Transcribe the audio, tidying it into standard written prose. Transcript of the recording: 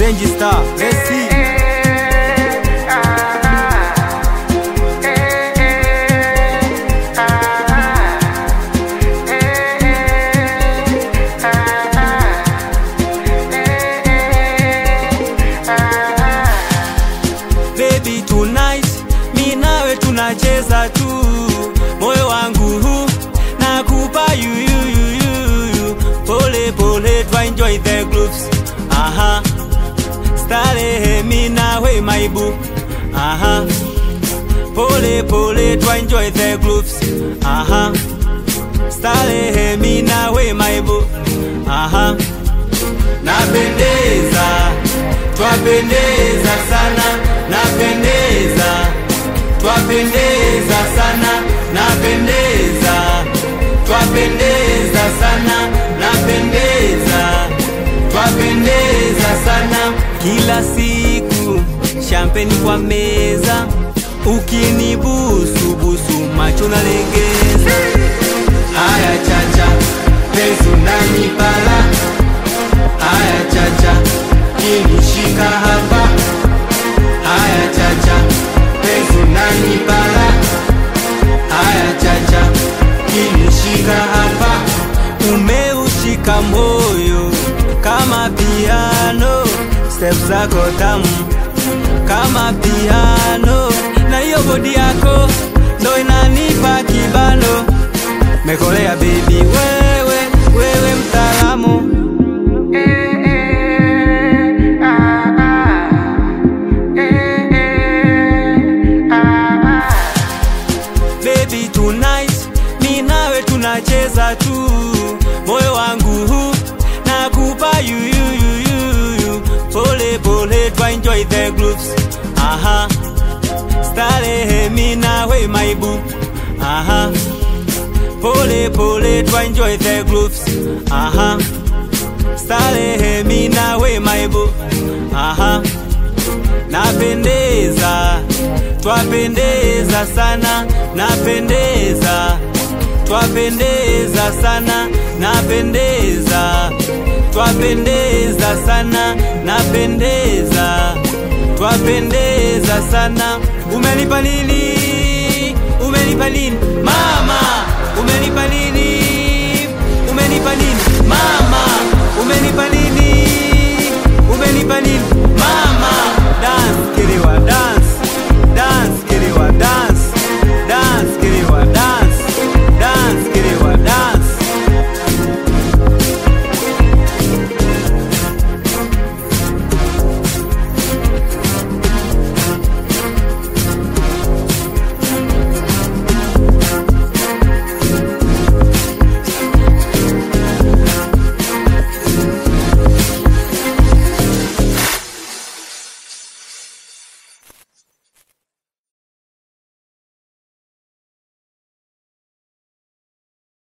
Zenji Star, let's see. Baby tonight, mi nawe tunacheza tu. Moyo wangu huu nakupa you. Pole pole twa enjoy the grooves. Aha. Starehe mi nawe my boo. Aha. Pole pole twa enjoy the grooves. Aha. Starehe mi nawe my boo. Aha. Napendeza, twapendeza sana. Napendeza, twapendeza sana. Napendeza, twapendeza sana. Napendeza, twapendeza sana. Kila siku champagne kwa meza, ukinibusu busu macho nalegeza. Aya chacha, penzi unanipala. Aya chacha, kinishika hapa. Aya chacha, penzi unanipala. Aya chacha, kinishika hapa. Umeushika moyo kama piano, steps zako tamu kama piano, na hiyo body yako ndo inanipa kibano. Mekolea baby, wewe mtaalamu. Baby tonight, mi nawe tunacheza tu. Moyo wangu huu nakupa you. Pole pole twa enjoy the grooves. Aha. Starehe mi nawe my boo. Aha. Pole pole twa enjoy the grooves. Aha. Starehe mi nawe my boo. Aha. Napendeza, twapendeza sana. Napendeza, twapendeza sana. Napendeza, twapendeza sana. Napendeza, twapendeza sana. Umenipa nini? Umenipa nini? Mama, umenipa nini? Umenipa nini? Mama.